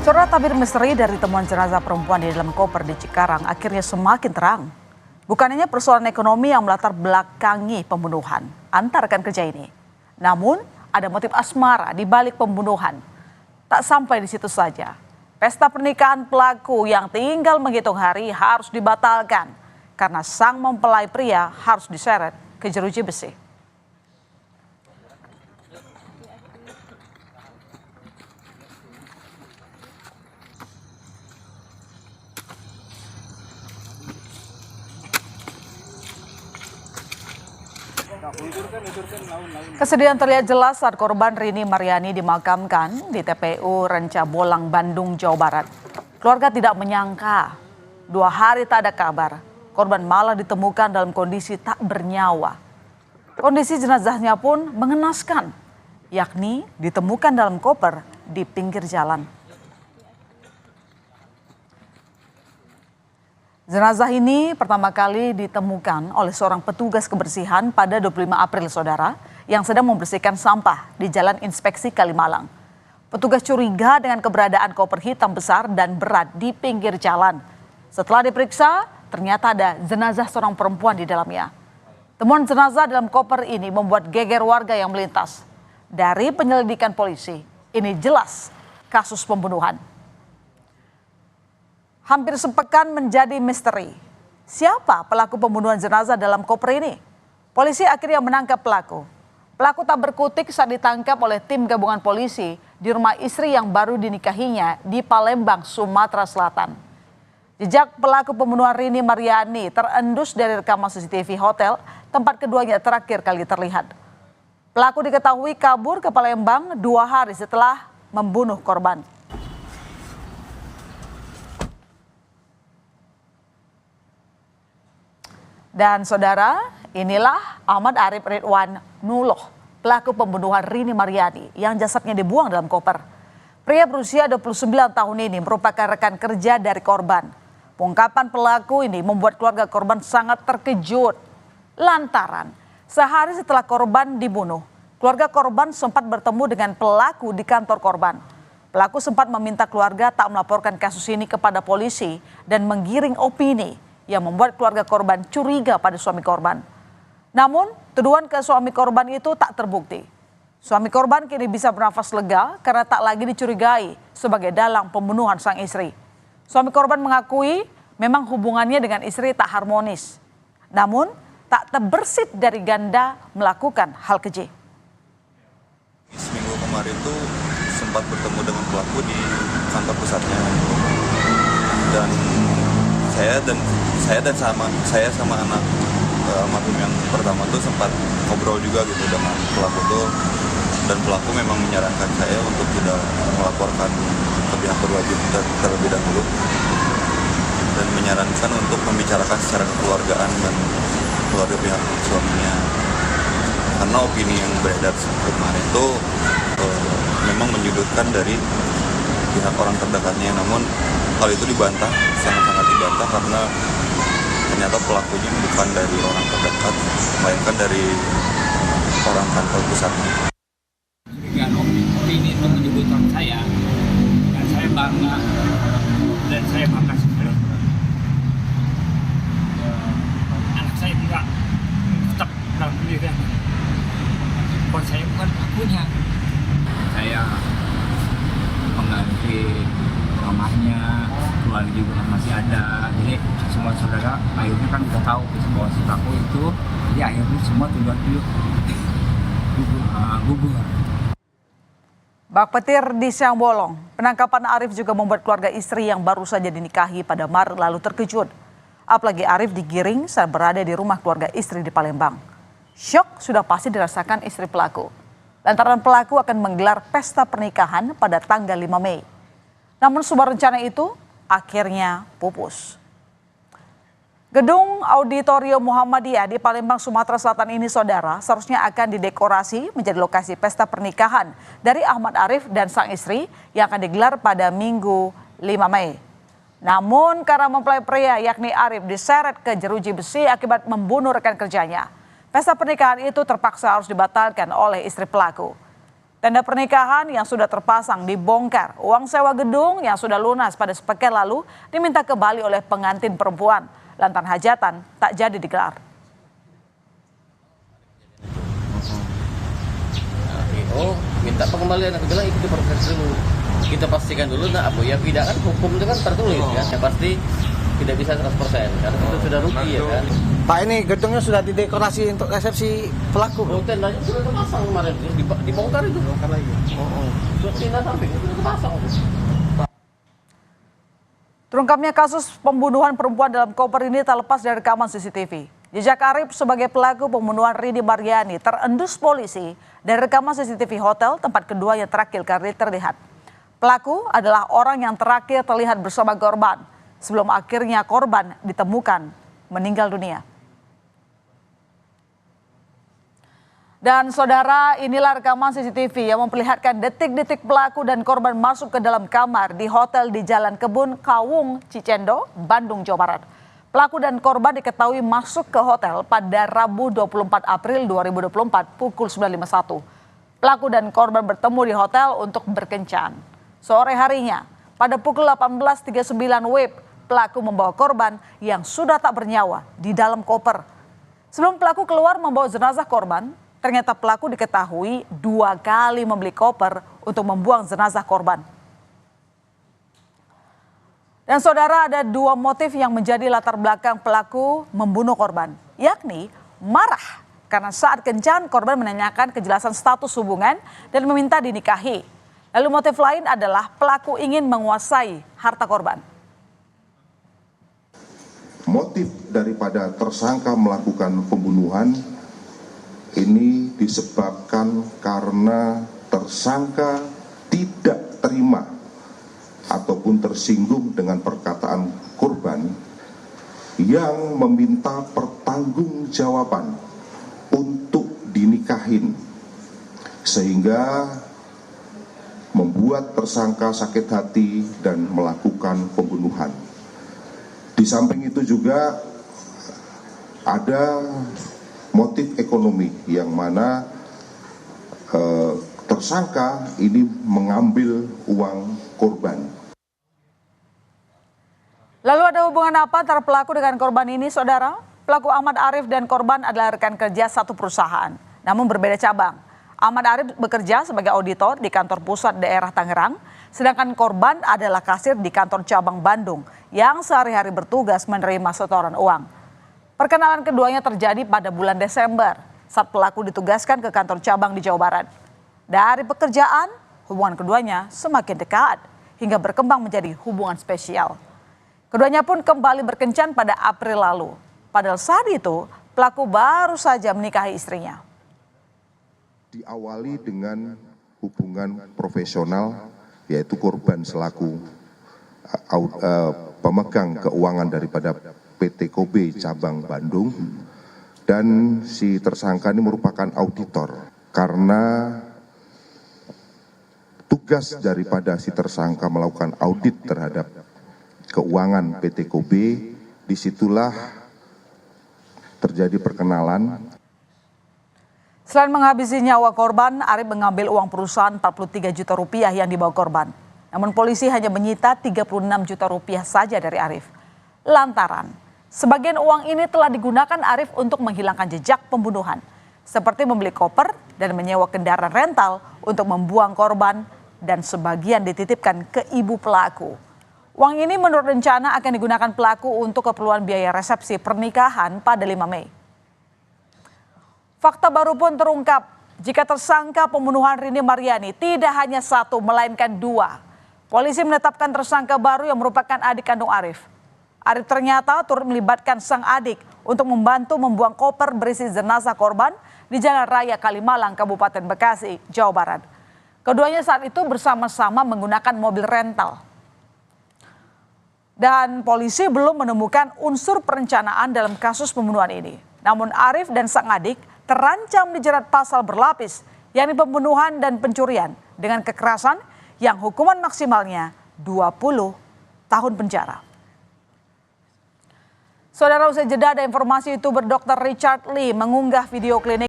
Saudara, tabir misteri dari temuan jenazah perempuan di dalam koper di Cikarang akhirnya semakin terang. Bukan hanya persoalan ekonomi yang melatar belakangi pembunuhan antar rekan kerja ini. Namun ada motif asmara di balik pembunuhan. Tak sampai di situ saja. Pesta pernikahan pelaku yang tinggal menghitung hari harus dibatalkan karena sang mempelai pria harus diseret ke jeruji besi. Kesedihan terlihat jelas saat korban Rini Mariani dimakamkan di TPU Renca Bolang, Bandung, Jawa Barat. Keluarga tidak menyangka 2 hari tak ada kabar, korban malah ditemukan dalam kondisi tak bernyawa. Kondisi jenazahnya pun mengenaskan, yakni ditemukan dalam koper di pinggir jalan. Jenazah ini pertama kali ditemukan oleh seorang petugas kebersihan pada 25 April, saudara, yang sedang membersihkan sampah di Jalan Inspeksi Kalimalang. Petugas curiga dengan keberadaan koper hitam besar dan berat di pinggir jalan. Setelah diperiksa, ternyata ada jenazah seorang perempuan di dalamnya. Temuan jenazah dalam koper ini membuat geger warga yang melintas. Dari penyelidikan polisi, ini jelas kasus pembunuhan. Hampir sepekan menjadi misteri. Siapa pelaku pembunuhan jenazah dalam koper ini? Polisi akhirnya menangkap pelaku. Pelaku tak berkutik saat ditangkap oleh tim gabungan polisi di rumah istri yang baru dinikahinya di Palembang, Sumatera Selatan. Jejak pelaku pembunuhan Rini Mariani terendus dari rekaman CCTV hotel tempat keduanya terakhir kali terlihat. Pelaku diketahui kabur ke Palembang 2 hari setelah membunuh korban. Dan saudara, inilah Ahmad Arif Ridwan Nuloh, pelaku pembunuhan Rini Mariani yang jasadnya dibuang dalam koper. Pria berusia 29 tahun ini merupakan rekan kerja dari korban. Pengungkapan pelaku ini membuat keluarga korban sangat terkejut. Lantaran sehari setelah korban dibunuh, keluarga korban sempat bertemu dengan pelaku di kantor korban. Pelaku sempat meminta keluarga tak melaporkan kasus ini kepada polisi dan menggiring opini yang membuat keluarga korban curiga pada suami korban. Namun, tuduhan ke suami korban itu tak terbukti. Suami korban kini bisa bernafas lega karena tak lagi dicurigai sebagai dalang pembunuhan sang istri. Suami korban mengakui memang hubungannya dengan istri tak harmonis. Namun, tak terbersit dari ganda melakukan hal keji. Seminggu kemarin tuh sempat bertemu dengan pelaku di kantor pusatnya. Dan saya sama anak almarhum yang pertama tuh sempat ngobrol juga gitu dengan pelaku tuh, dan pelaku memang menyarankan saya untuk tidak melaporkan ke pihak berwajib terlebih dahulu dan menyarankan untuk membicarakan secara kekeluargaan dan keluarga pihak suaminya, karena opini yang beredar kemarin itu memang menyudutkan dari pihak orang terdekatnya. Namun hal itu dibantah, sangat-sangat dibantah, karena ternyata pelakunya bukan dari orang terdekat, melainkan dari orang kantor pusatnya. Dan opini itu menyudutkan saya, dan saya bangga sekali. Anak saya juga tetap dalam pendidikan. Kalau saya bukan pelakunya, saya mengganti mamahnya, keluarga juga masih ada. Jadi semua saudara akhirnya kan udah tahu bahwa si pelaku itu, jadi akhirnya semua gugur. Bak petir di Siang Bolong, penangkapan Arif juga membuat keluarga istri yang baru saja dinikahi pada Maret lalu terkejut. Apalagi Arif digiring saat berada di rumah keluarga istri di Palembang. Syok sudah pasti dirasakan istri pelaku. Lantaran pelaku akan menggelar pesta pernikahan pada tanggal 5 Mei. Namun semua rencana itu akhirnya pupus. Gedung Auditorium Muhammadiyah di Palembang, Sumatera Selatan ini, saudara, seharusnya akan didekorasi menjadi lokasi pesta pernikahan dari Ahmad Arif dan sang istri yang akan digelar pada Minggu 5 Mei. Namun karena mempelai pria yakni Arif diseret ke jeruji besi akibat membunuh rekan kerjanya, pesta pernikahan itu terpaksa harus dibatalkan oleh istri pelaku. Tenda pernikahan yang sudah terpasang dibongkar. Uang sewa gedung yang sudah lunas pada sepekan lalu diminta kembali oleh pengantin perempuan. Lantaran hajatan tak jadi digelar. Oh, minta pengembalian. Aku bilang ikuti proses dulu. Kita pastikan dulu, nah apa ya tidak kan hukum itu kan tertulis kan. Yang pasti tidak bisa 100% karena itu sudah rugi ya kan. Pak, ini gedungnya sudah didekorasi untuk resepsi pelaku. Oh, tendanya sudah terpasang kemarin, dibongkar itu. Bongkar lagi. Sudah pindah samping sudah terpasang. Terungkapnya kasus pembunuhan perempuan dalam koper ini tak lepas dari rekaman CCTV. Jejak Arif sebagai pelaku pembunuhan Rini Maryani terendus polisi dari rekaman CCTV hotel tempat keduanya terakhir kali terlihat. Pelaku adalah orang yang terakhir terlihat bersama korban sebelum akhirnya korban ditemukan meninggal dunia. Dan saudara, inilah rekaman CCTV yang memperlihatkan detik-detik pelaku dan korban masuk ke dalam kamar di hotel di Jalan Kebun Kawung, Cicendo, Bandung, Jawa Barat. Pelaku dan korban diketahui masuk ke hotel pada Rabu 24 April 2024 pukul 9.51. Pelaku dan korban bertemu di hotel untuk berkencan. Sore harinya, pada pukul 18.39 WIB, pelaku membawa korban yang sudah tak bernyawa di dalam koper. Sebelum pelaku keluar membawa jenazah korban, ternyata pelaku diketahui 2 kali membeli koper untuk membuang jenazah korban. Dan saudara, ada 2 motif yang menjadi latar belakang pelaku membunuh korban, yakni marah karena saat kencan korban menanyakan kejelasan status hubungan dan meminta dinikahi. Lalu motif lain adalah pelaku ingin menguasai harta korban. Motif daripada tersangka melakukan pembunuhan ini disebabkan karena tersangka tidak terima ataupun tersinggung dengan perkataan korban yang meminta pertanggungjawaban untuk dinikahin, sehingga membuat tersangka sakit hati dan melakukan pembunuhan. Di samping itu juga ada motif ekonomi yang mana tersangka ini mengambil uang korban. Lalu ada hubungan apa antara pelaku dengan korban ini, saudara? Pelaku Ahmad Arif dan korban adalah rekan kerja satu perusahaan, namun berbeda cabang. Ahmad Arif bekerja sebagai auditor di kantor pusat daerah Tangerang, sedangkan korban adalah kasir di kantor cabang Bandung yang sehari-hari bertugas menerima setoran uang. Perkenalan keduanya terjadi pada bulan Desember saat pelaku ditugaskan ke kantor cabang di Jawa Barat. Dari pekerjaan, hubungan keduanya semakin dekat hingga berkembang menjadi hubungan spesial. Keduanya pun kembali berkencan pada April lalu. Padahal saat itu pelaku baru saja menikahi istrinya. Diawali dengan hubungan profesional, yaitu korban selaku pemegang keuangan daripada PT Kobe cabang Bandung, dan si tersangka ini merupakan auditor. Karena tugas daripada si tersangka melakukan audit terhadap keuangan PT Kobe, disitulah terjadi perkenalan. Selain menghabisi nyawa korban, Arif mengambil uang perusahaan 43 juta rupiah yang dibawa korban. Namun polisi hanya menyita 36 juta rupiah saja dari Arif. Lantaran sebagian uang ini telah digunakan Arif untuk menghilangkan jejak pembunuhan, seperti membeli koper dan menyewa kendaraan rental untuk membuang korban, dan sebagian dititipkan ke ibu pelaku. Uang ini menurut rencana akan digunakan pelaku untuk keperluan biaya resepsi pernikahan pada 5 Mei. Fakta baru pun terungkap jika tersangka pembunuhan Rini Maryani tidak hanya 1 melainkan 2. Polisi menetapkan tersangka baru yang merupakan adik kandung Arif. Arif ternyata turut melibatkan sang adik untuk membantu membuang koper berisi jenazah korban di Jalan Raya Kalimalang, Kabupaten Bekasi, Jawa Barat. Keduanya saat itu bersama-sama menggunakan mobil rental. Dan polisi belum menemukan unsur perencanaan dalam kasus pembunuhan ini. Namun Arif dan sang adik terancam dijerat pasal berlapis, yakni pembunuhan dan pencurian dengan kekerasan yang hukuman maksimalnya 20 tahun penjara. Saudara, usai jeda ada informasi YouTuber Dr. Richard Lee mengunggah video klinik